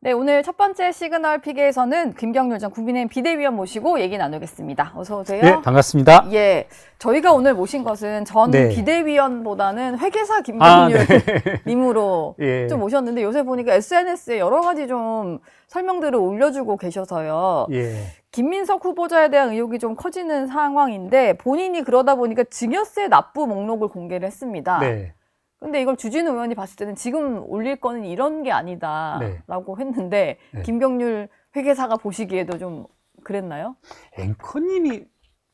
네, 오늘 첫 번째 시그널 픽에서는 김경률 전 국민의힘 비대위원 모시고 얘기 나누겠습니다. 어서 오세요. 네, 반갑습니다. 예, 저희가 오늘 모신 것은 전 네. 비대위원보다는 회계사 김경률 네. 님으로 예. 좀 모셨는데 요새 보니까 SNS에 여러 가지 좀 설명들을 올려주고 계셔서요. 예. 김민석 후보자에 대한 의혹이 좀 커지는 상황인데 본인이 그러다 보니까 증여세 납부 목록을 공개를 했습니다. 네. 근데 이걸 주진우 의원이 봤을 때는 지금 올릴 거는 이런 게 아니다라고 했는데 네. 김경률 회계사가 보시기에도 좀 그랬나요? 앵커님이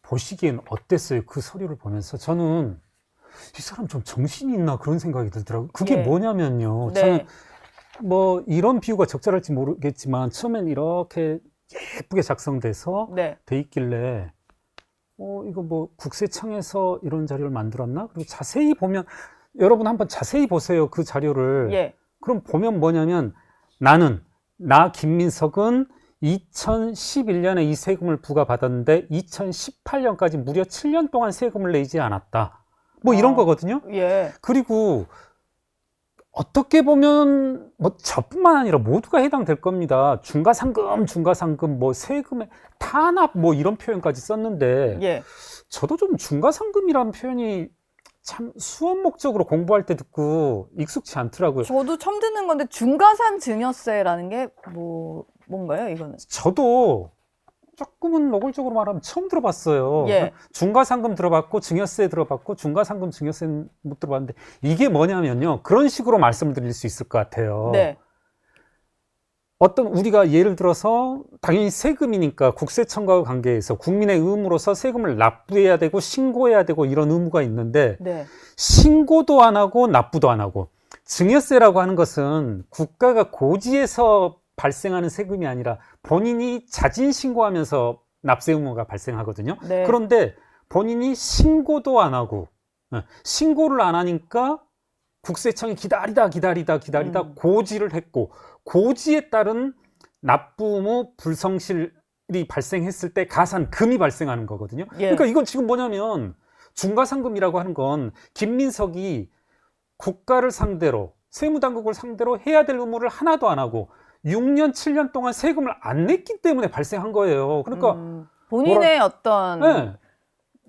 보시기엔 어땠어요? 그 서류를 보면서 저는 이 사람 좀 정신이 있나 그런 생각이 들더라고요. 그게 예. 뭐냐면요. 네. 저는 뭐 이런 비유가 적절할지 모르겠지만 처음엔 이렇게 예쁘게 작성돼서 네. 돼 있길래 이거 뭐 국세청에서 이런 자료를 만들었나? 그리고 자세히 보면 여러분 한번 자세히 보세요. 그 자료를. 예. 그럼 보면 뭐냐면 나 김민석은 2011년에 이 세금을 부과받았는데 2018년까지 무려 7년 동안 세금을 내지 않았다. 뭐 이런 거거든요. 예. 그리고 어떻게 보면 뭐 저뿐만 아니라 모두가 해당될 겁니다. 중과상금, 뭐 세금의 탄압 뭐 이런 표현까지 썼는데 예. 저도 좀 중과상금이라는 표현이 참 수업 목적으로 공부할 때 듣고 익숙치 않더라고요. 저도 처음 듣는 건데 중과산 증여세라는 게 뭔가요, 이거는? 저도 조금은 노골적으로 말하면 처음 들어봤어요. 예. 중과상금 들어봤고 증여세 들어봤고 중과상금 증여세는 못 들어봤는데 이게 뭐냐면요. 그런 식으로 말씀을 드릴 수 있을 것 같아요. 네. 어떤 우리가 예를 들어서 당연히 세금이니까 국세청과 관계해서 국민의 의무로서 세금을 납부해야 되고 신고해야 되고 이런 의무가 있는데 네. 신고도 안 하고 납부도 안 하고 증여세라고 하는 것은 국가가 고지해서 발생하는 세금이 아니라 본인이 자진 신고하면서 납세 의무가 발생하거든요. 네. 그런데 본인이 신고도 안 하고 신고를 안 하니까 국세청이 기다리다 고지를 했고 고지에 따른 납부 의무 불성실이 발생했을 때 가산금이 발생하는 거거든요. 예. 그러니까 이건 지금 뭐냐면 중과상금이라고 하는 건 김민석이 국가를 상대로 세무당국을 상대로 해야 될 의무를 하나도 안 하고 6년, 7년 동안 세금을 안 냈기 때문에 발생한 거예요. 그러니까 본인의 어떤 네.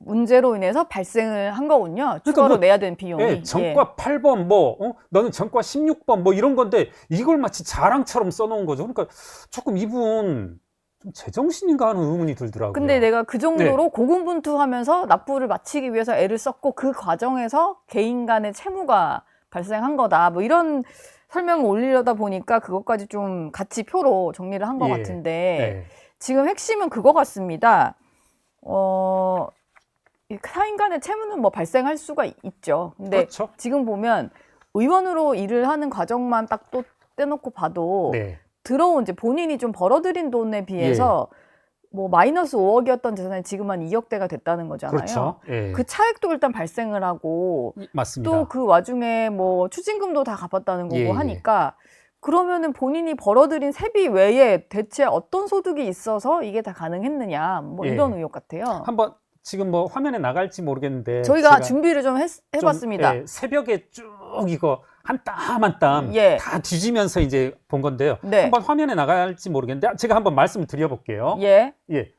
문제로 인해서 발생을 한 거군요. 추가로 뭐, 내야 되는 비용이. 네, 전과 8번 너는 전과 16번 뭐 이런 건데 이걸 마치 자랑처럼 써놓은 거죠. 그러니까 조금 이분 좀 제정신인가 하는 의문이 들더라고요. 근데 내가 그 정도로 네. 고군분투하면서 납부를 마치기 위해서 애를 썼고 그 과정에서 개인 간의 채무가 발생한 거다. 뭐 이런 설명을 올리려다 보니까 그것까지 좀 같이 표로 정리를 한 것 같은데 네. 지금 핵심은 그거 같습니다. 사인 간의 채무는 뭐 발생할 수가 있죠. 근데 그렇죠. 지금 보면 의원으로 일을 하는 과정만 딱 또 떼놓고 봐도 네. 들어온 이제 본인이 좀 벌어들인 돈에 비해서 뭐 마이너스 5억이었던 재산이 지금 한 2억대가 됐다는 거잖아요. 그렇죠. 예. 그 차액도 일단 발생을 하고 맞습니다. 또 그 와중에 뭐 추징금도 다 갚았다는 거고 예, 예. 하니까 그러면은 본인이 벌어들인 세비 외에 대체 어떤 소득이 있어서 이게 다 가능했느냐 뭐 예. 이런 의혹 같아요. 한번 지금 뭐 화면에 나갈지 모르겠는데 저희가 제가 준비를 좀 해봤습니다. 예, 새벽에 쭉 이거 한 땀 한 땀 다 예. 뒤지면서 이제 본 건데요. 네. 한번 화면에 나갈지 모르겠는데 제가 한번 말씀을 드려볼게요. 예. 예.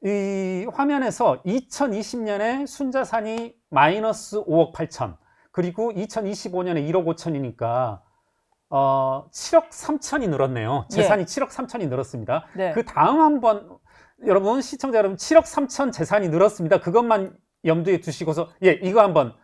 이 화면에서 2020년에 순자산이 마이너스 5억 8천 그리고 2025년에 1억 5천이니까 7억 3천이 늘었네요. 재산이 7억 3천이 늘었습니다. 네. 그 다음 한번 여러분 시청자 여러분 7억 3천 재산이 늘었습니다. 그것만 염두에 두시고서 이거 한번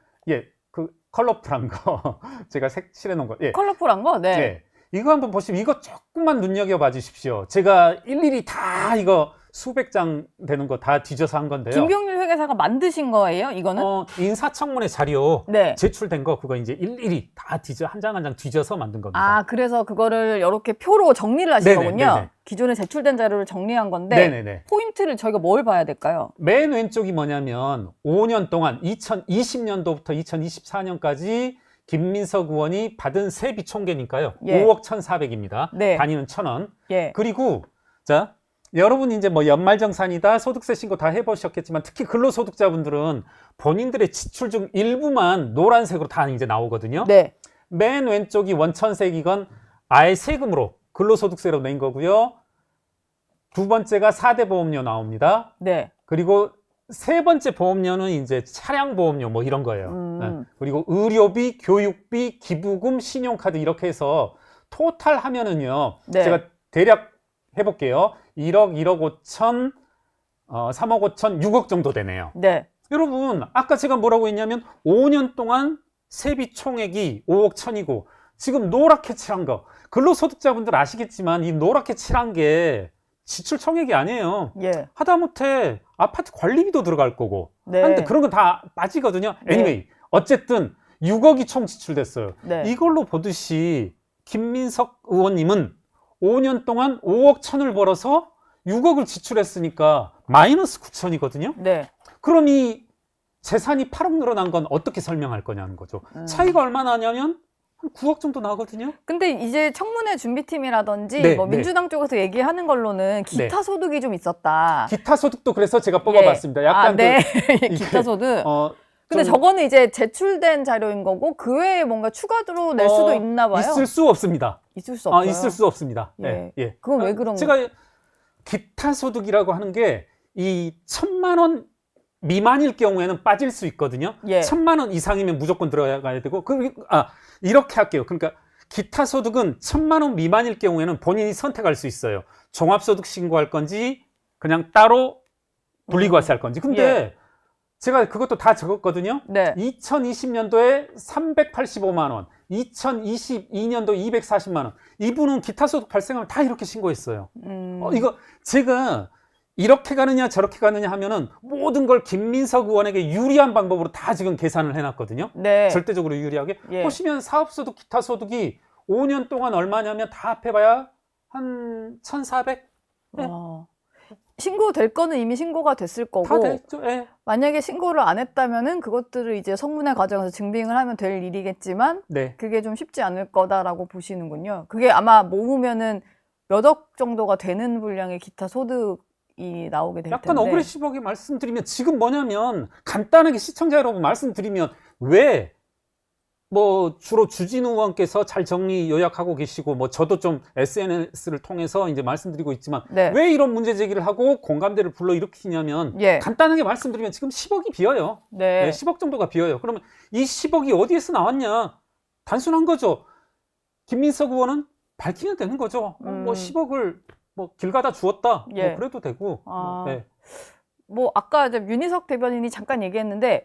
그 컬러풀한 거 제가 색칠해 놓은 거 컬러풀한 거? 네. 예. 이거 한번 보시면 이거 조금만 눈여겨봐 주십시오. 제가 일일이 다 이거 수백 장 되는 거 다 뒤져서 한 건데요. 김경률 회계사가 만드신 거예요, 이거는? 인사청문회 자료 네. 제출된 거 그거 이제 일일이 다 한 장 한 장 뒤져서 만든 겁니다. 아, 그래서 그거를 이렇게 표로 정리를 하신 네네, 거군요. 네네. 기존에 제출된 자료를 정리한 건데 네네네. 포인트를 저희가 뭘 봐야 될까요? 맨 왼쪽이 뭐냐면 5년 동안 2020년도부터 2024년까지 김민석 의원이 받은 세비 총계니까요. 예. 5억 1,400입니다. 네. 단위는 1,000원. 예. 그리고 자 여러분 이제 뭐 연말정산이다 소득세 신고 다 해보셨겠지만 특히 근로소득자분들은 본인들의 지출 중 일부만 노란색으로 다 이제 나오거든요. 네. 맨 왼쪽이 원천색이건 아예 세금으로 근로소득세로 낸 거고요. 두 번째가 4대 보험료 나옵니다. 네. 그리고 세 번째 보험료는 이제 차량 보험료 뭐 이런 거예요. 네. 그리고 의료비, 교육비, 기부금, 신용카드 이렇게 해서 토탈 하면은요. 네. 제가 대략 해볼게요. 1억, 1억 5천, 3억 5천, 6억 정도 되네요. 네. 여러분, 아까 제가 뭐라고 했냐면 5년 동안 세비 총액이 5억 천이고 지금 노랗게 칠한 거, 근로소득자분들 아시겠지만 이 노랗게 칠한 게 지출 총액이 아니에요. 예. 하다못해 아파트 관리비도 들어갈 거고 네. 한데 그런 건 다 빠지거든요. 네. anyway, 어쨌든 6억이 총 지출됐어요. 네. 이걸로 보듯이 김민석 의원님은 5년 동안 5억 천을 벌어서 6억을 지출했으니까 마이너스 9천이거든요. 네. 그럼 이 재산이 8억 늘어난 건 어떻게 설명할 거냐는 거죠. 차이가 얼마나 나냐면 한 9억 정도 나거든요. 근데 이제 청문회 준비팀이라든지 네, 뭐 네. 민주당 쪽에서 얘기하는 걸로는 기타 네. 소득이 좀 있었다. 기타 소득도 그래서 제가 뽑아봤습니다. 약간 아, 네. 이게, 기타 소득. 근데 좀 저거는 이제 제출된 자료인 거고 그 외에 뭔가 추가로 낼 수도 있나 봐요. 있을 수 없습니다. 있을 수 없어요. 있을 수 없습니다. 예. 예. 그건 왜 그런 제가 기타 소득이라고 하는 게 이 1,000만 원 미만일 경우에는 빠질 수 있거든요. 예. 1,000만 원 이상이면 무조건 들어가야 되고, 이렇게 할게요. 그러니까 기타 소득은 1,000만 원 미만일 경우에는 본인이 선택할 수 있어요. 종합소득 신고할 건지, 그냥 따로 분리과세 할 건지. 근데 예. 제가 그것도 다 적었거든요. 네. 2020년도에 385만 원, 2022년도 240만 원. 이분은 기타 소득 발생하면 다 이렇게 신고했어요. 이거 제가 이렇게 가느냐 저렇게 가느냐 하면은 모든 걸 김민석 의원에게 유리한 방법으로 다 지금 계산을 해놨거든요. 네. 절대적으로 유리하게. 예. 보시면 사업소득, 기타 소득이 5년 동안 얼마냐면 다 합해봐야 한 1,400? 네. 신고될 거는 이미 신고가 됐을 다 거고 됐죠. 예. 만약에 신고를 안 했다면은 그것들을 이제 성문회 과정에서 증빙을 하면 될 일이겠지만 네. 그게 좀 쉽지 않을 거다라고 보시는군요. 그게 아마 모으면은 몇 억 정도가 되는 분량의 기타 소득이 나오게 될 약간 텐데. 어그레시브하게 말씀드리면 지금 뭐냐면 간단하게 시청자 여러분 말씀드리면 왜 뭐 주로 주진우 의원께서 잘 정리 요약하고 계시고 뭐 저도 좀 SNS를 통해서 이제 말씀드리고 있지만 네. 왜 이런 문제 제기를 하고 공감대를 불러일으키냐면 예. 간단하게 말씀드리면 지금 10억이 비어요. 네. 네, 10억 정도가 비어요. 그러면 이 10억이 어디에서 나왔냐? 단순한 거죠. 김민석 의원은 밝히면 되는 거죠. 뭐 10억을 뭐 길 가다 주었다. 예. 뭐 그래도 되고. 네. 뭐 아까 이제 윤희석 대변인이 잠깐 얘기했는데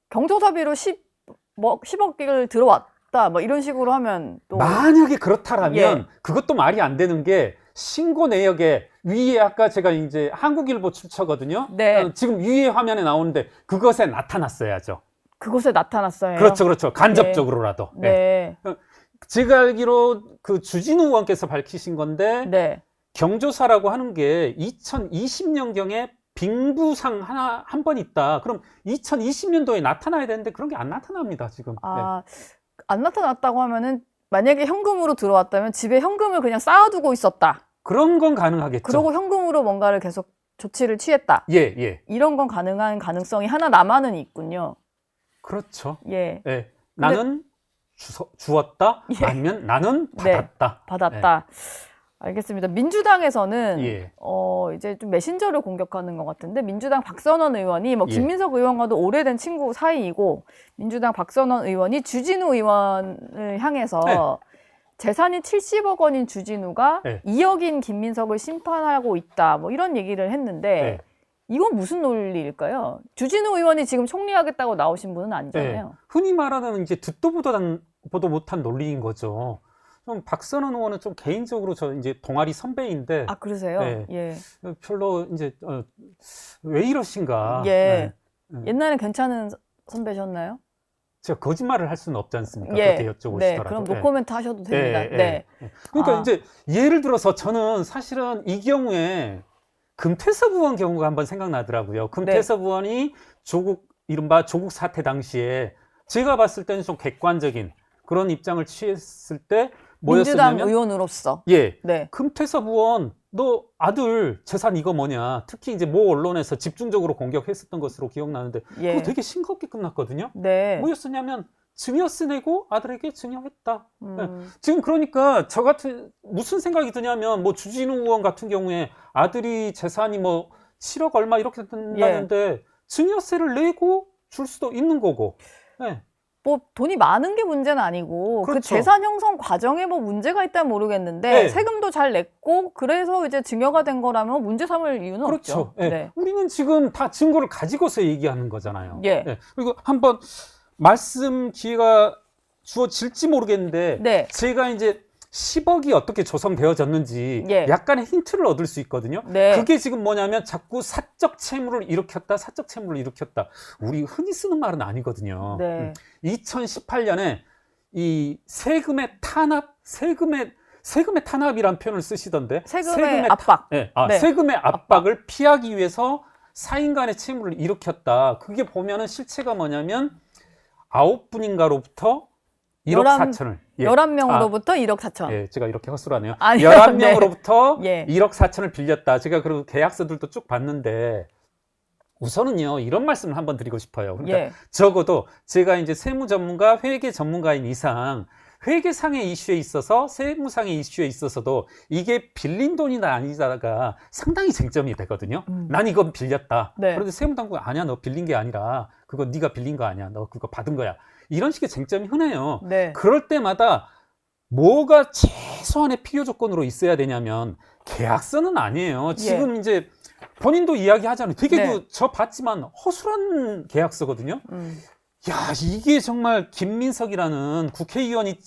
경조사비로 10억을 들어왔다 뭐 이런 식으로 하면 또 만약에 그렇다라면 예. 그것도 말이 안 되는 게 신고 내역에 위에 아까 제가 이제 한국일보 출처거든요. 네. 지금 위에 화면에 나오는데 그것에 나타났어야죠. 그곳에 나타났어요. 그렇죠, 그렇죠. 간접적으로라도. 네. 네. 제가 알기로 그 주진우 의원께서 밝히신 건데 네. 경조사라고 하는 게 2020년경에 빙부상 한 번 있다. 그럼 2020년도에 나타나야 되는데 그런 게 안 나타납니다, 지금. 안 나타났다고 하면은 만약에 현금으로 들어왔다면 집에 현금을 그냥 쌓아두고 있었다. 그런 건 가능하겠죠. 그러고 현금으로 뭔가를 계속 조치를 취했다. 예, 예. 이런 건 가능한 가능성이 하나 남아는 있군요. 그렇죠. 예. 예. 나는 주었다. 예. 아니면 나는 네. 받았다. 받았다. 알겠습니다. 민주당에서는 예. 이제 좀 메신저를 공격하는 것 같은데 민주당 박선원 의원이 뭐 예. 김민석 의원과도 오래된 친구 사이이고 민주당 박선원 의원이 주진우 의원을 향해서 네. 재산이 70억 원인 주진우가 네. 2억인 김민석을 심판하고 있다. 뭐 이런 얘기를 했는데 네. 이건 무슨 논리일까요? 주진우 의원이 지금 총리하겠다고 나오신 분은 아니잖아요. 네. 흔히 말하는 이제 듣도 보도 못한 논리인 거죠. 좀 박선원 의원은 좀 개인적으로 저 이제 동아리 선배인데 아, 그러세요? 네. 예. 별로 이제 왜 이러신가. 예. 네. 옛날에 괜찮은 선배셨나요? 제가 거짓말을 할 수는 없지 않습니까? 예. 그렇게 여쭤보시더라도. 네, 그럼 노코멘트 하셔도 됩니다. 네. 그러니까 이제 예를 들어서 저는 사실은 이 경우에 금태섭 의원 경우가 한번 생각나더라고요. 금태섭 의원이 이른바 조국 사태 당시에 제가 봤을 때는 좀 객관적인 그런 입장을 취했을 때 뭐였었냐면 민주당 의원으로서. 예. 네. 금태섭 의원 너 아들 재산 이거 뭐냐. 특히 이제 모 언론에서 집중적으로 공격했었던 것으로 기억나는데 예. 그거 되게 싱겁게 끝났거든요. 네. 뭐였었냐면 증여세 내고 아들에게 증여했다. 지금 그러니까 저 같은 무슨 생각이 드냐면 뭐 주진우 의원 같은 경우에 아들이 재산이 뭐 7억 얼마 이렇게 된다는데 증여세를 내고 줄 수도 있는 거고. 네. 뭐 돈이 많은 게 문제는 아니고 그 그렇죠. 재산 형성 과정에 뭐 문제가 있다면 모르겠는데 네. 세금도 잘 냈고 그래서 이제 증여가 된 거라면 문제 삼을 이유는 그렇죠. 없죠. 예. 네. 우리는 지금 다 증거를 가지고서 얘기하는 거잖아요. 예. 예. 그리고 한번 말씀 기회가 주어질지 모르겠는데 네. 제가 이제 10억이 어떻게 조성되어졌는지 예. 약간의 힌트를 얻을 수 있거든요. 네. 그게 지금 뭐냐면 자꾸 사적 채무를 일으켰다, 사적 채무를 일으켰다. 우리 흔히 쓰는 말은 아니거든요. 네. 2018년에 이 세금의 탄압이란 표현을 쓰시던데 세금의 압박. 네. 네. 세금의 압박을 피하기 위해서 사인 간의 채무를 일으켰다. 그게 보면은 실체가 뭐냐면 9분인가로부터 1억 4천을 11명으로부터 1억 4천. 예, 제가 이렇게 헛소리하네요. 아니요, 11명으로부터 네. 1억 4천을 빌렸다. 제가 그리고 계약서들도 쭉 봤는데 우선은요, 이런 말씀을 한번 드리고 싶어요. 그러니까 예. 적어도 제가 이제 세무 전문가, 회계 전문가인 이상 회계상의 이슈에 있어서 세무상의 이슈에 있어서도 이게 빌린 돈이나 아니다가 상당히 쟁점이 되거든요. 난 이건 빌렸다. 네. 그런데 세무당국이 아니야, 너 빌린 게 아니라 그거 네가 빌린 거 아니야, 너 그거 받은 거야. 이런 식의 쟁점이 흔해요. 네. 그럴 때마다 뭐가 최소한의 필요 조건으로 있어야 되냐면 계약서는 아니에요. 지금 이제 본인도 이야기하잖아요. 되게 네. 저 봤지만 허술한 계약서거든요. 야, 이게 정말 김민석이라는 국회의원의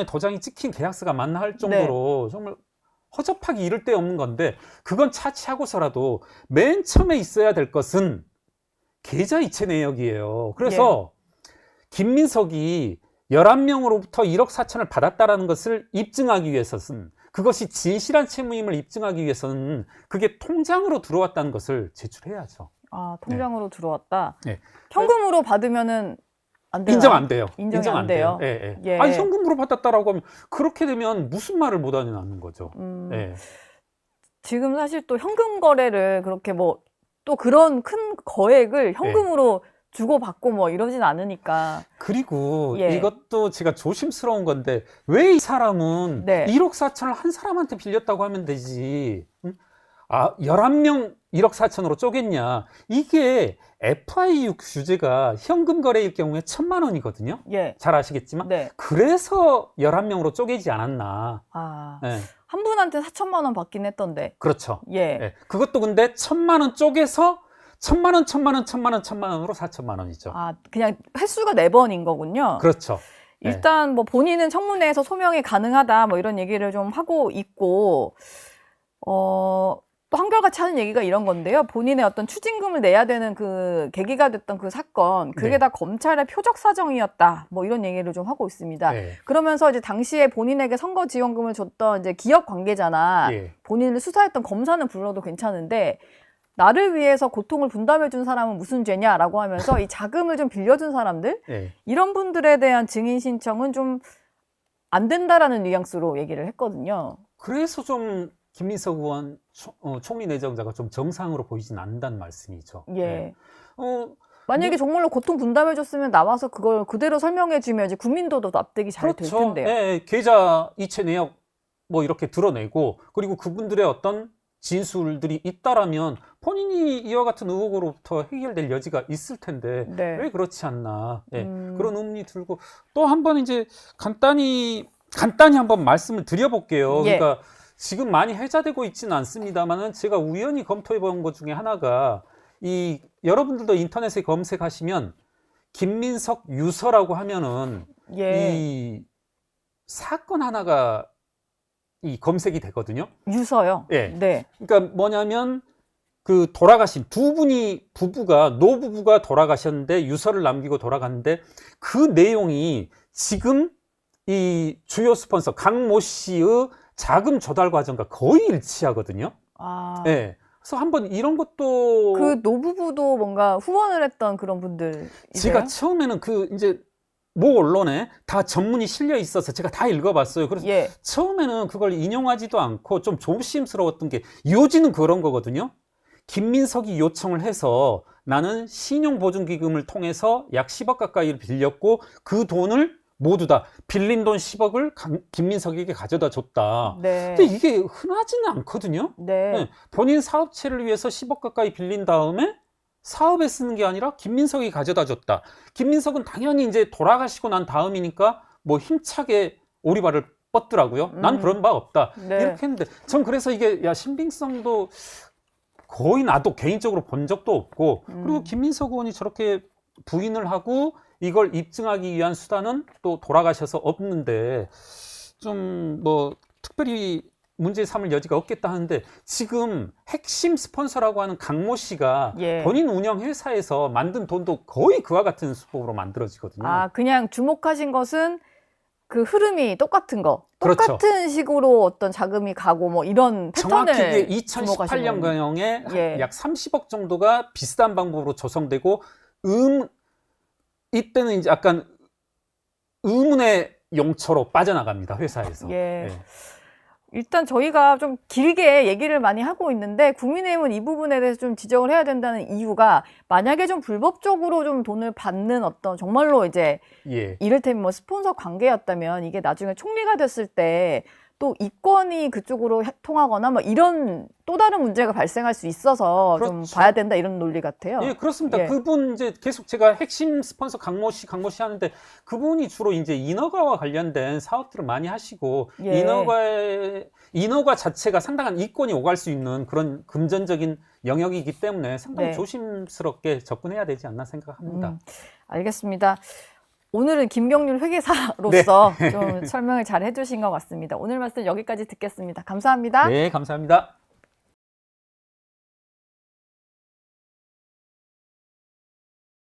도장이 찍힌 계약서가 맞나 할 정도로 정말 허접하기 이를 데 없는 건데 그건 차치하고서라도 맨 처음에 있어야 될 것은 계좌이체 내역이에요. 그래서 김민석이 11명으로부터 1억 4천을 받았다라는 것을 입증하기 위해서는 그것이 진실한 채무임을 입증하기 위해서는 그게 통장으로 들어왔다는 것을 제출해야죠. 아, 통장으로 들어왔다. 네. 현금으로 받으면은 안 돼요. 인정 안 돼요. 인정이 안 돼요. 예, 예. 예. 아니 현금으로 받았다라고 하면 그렇게 되면 무슨 말을 못 하는 거죠. 예. 지금 사실 또 현금 거래를 그렇게 뭐 또 그런 큰 거액을 현금으로 주고받고 뭐 이러진 않으니까. 그리고 예. 이것도 제가 조심스러운 건데 왜 이 사람은 네. 1억 4천을 한 사람한테 빌렸다고 하면 되지. 응? 아, 11명 1억 4천으로 쪼갰냐. 이게 FIU 규제가 현금 거래일 경우에 1,000만 원이거든요. 예. 잘 아시겠지만. 네. 그래서 11명으로 쪼개지 않았나. 아, 예. 한 분한테 4천만 원 받긴 했던데. 그렇죠. 예. 예. 그것도 근데 1,000만 원 쪼개서 1,000만 원, 1,000만 원, 1,000만 원, 1,000만 원으로 4천만 원이죠. 아, 그냥 횟수가 4번인 거군요. 그렇죠. 일단 뭐 본인은 청문회에서 소명이 가능하다 뭐 이런 얘기를 좀 하고 있고, 또 한결같이 하는 얘기가 이런 건데요. 본인의 어떤 추징금을 내야 되는 그 계기가 됐던 그 사건, 그게 네. 다 검찰의 표적 사정이었다. 뭐 이런 얘기를 좀 하고 있습니다. 네. 그러면서 이제 당시에 본인에게 선거 지원금을 줬던 이제 기업 관계자나 예. 본인을 수사했던 검사는 불러도 괜찮은데 나를 위해서 고통을 분담해준 사람은 무슨 죄냐라고 하면서 이 자금을 좀 빌려준 사람들 예. 이런 분들에 대한 증인 신청은 좀 안 된다라는 뉘앙스로 얘기를 했거든요. 그래서 좀 김민석 의원 총리 내정자가 좀 정상으로 보이진 않는다는 말씀이죠. 예. 네. 만약에 정말로 고통 분담해줬으면 나와서 그걸 그대로 설명해주면 이제 국민도도 납득이 잘 될 그렇죠. 텐데요. 예, 계좌 이체 내역 뭐 이렇게 드러내고 그리고 그분들의 어떤 진술들이 있다라면 본인이 이와 같은 의혹으로부터 해결될 여지가 있을 텐데 네. 왜 그렇지 않나. 예, 그런 의문이 들고 또 한번 이제 간단히 한번 말씀을 드려볼게요. 예. 그러니까 지금 많이 해자되고 있지는 않습니다만은 제가 우연히 검토해 본 것 중에 하나가 이 여러분들도 인터넷에 검색하시면 김민석 유서라고 하면은 예. 이 사건 하나가 이 검색이 되거든요. 유서요. 예. 네. 그러니까 뭐냐면 그 돌아가신 노부부가 돌아가셨는데 유서를 남기고 돌아갔는데 그 내용이 지금 이 주요 스폰서 강모 씨의 자금 조달 과정과 거의 일치하거든요. 아. 예. 그래서 한번 이런 것도 그 노부부도 뭔가 후원을 했던 그런 분들. 제가 처음에는 그 이제 모 언론에 다 전문이 실려 있어서 제가 다 읽어봤어요. 그래서 예. 처음에는 그걸 인용하지도 않고 좀 조심스러웠던 게 요지는 그런 거거든요. 김민석이 요청을 해서 나는 신용보증기금을 통해서 약 10억 가까이를 빌렸고 그 돈을 모두 다 빌린 돈 10억을 김민석에게 가져다 줬다. 네. 근데 이게 흔하지는 않거든요. 네. 네, 본인 사업체를 위해서 10억 가까이 빌린 다음에 사업에 쓰는 게 아니라 김민석이 가져다 줬다. 김민석은 당연히 이제 돌아가시고 난 다음이니까 뭐 힘차게 오리발을 뻗더라고요. 난 그런 바 없다. 네. 이렇게 했는데 전 그래서 이게 야 신빙성도 거의 나도 개인적으로 본 적도 없고 그리고 김민석 의원이 저렇게 부인을 하고 이걸 입증하기 위한 수단은 또 돌아가셔서 없는데 좀 뭐 특별히 문제 삼을 여지가 없겠다 하는데 지금 핵심 스폰서라고 하는 강모 씨가 예. 본인 운영 회사에서 만든 돈도 거의 그와 같은 수법으로 만들어지거든요. 아, 그냥 주목하신 것은 그 흐름이 똑같은 거. 그렇죠. 똑같은 식으로 어떤 자금이 가고 뭐 이런 패턴을 정확히 이게 주목하신 2018년 거예요. 경영에 예. 약 30억 정도가 비슷한 방법으로 조성되고 이때는 이제 약간 의문의 용처로 빠져나갑니다. 회사에서. 예. 예. 일단 저희가 좀 길게 얘기를 많이 하고 있는데 국민의힘은 이 부분에 대해서 좀 지적을 해야 된다는 이유가 만약에 좀 불법적으로 좀 돈을 받는 어떤 정말로 이제 예. 이를테면 뭐 스폰서 관계였다면 이게 나중에 총리가 됐을 때 또 이권이 그쪽으로 통하거나 뭐 이런 또 다른 문제가 발생할 수 있어서 좀 그렇죠. 봐야 된다 이런 논리 같아요. 예, 그렇습니다. 예. 그분 이제 계속 제가 핵심 스폰서 강모 씨 하는데 그분이 주로 이제 인허가와 관련된 사업들을 많이 하시고 예. 인허가 자체가 상당한 이권이 오갈 수 있는 그런 금전적인 영역이기 때문에 상당히 네. 조심스럽게 접근해야 되지 않나 생각합니다. 알겠습니다. 오늘은 김경률 회계사로서 네. 좀 설명을 잘 해주신 것 같습니다. 오늘 말씀 여기까지 듣겠습니다. 감사합니다. 네, 감사합니다.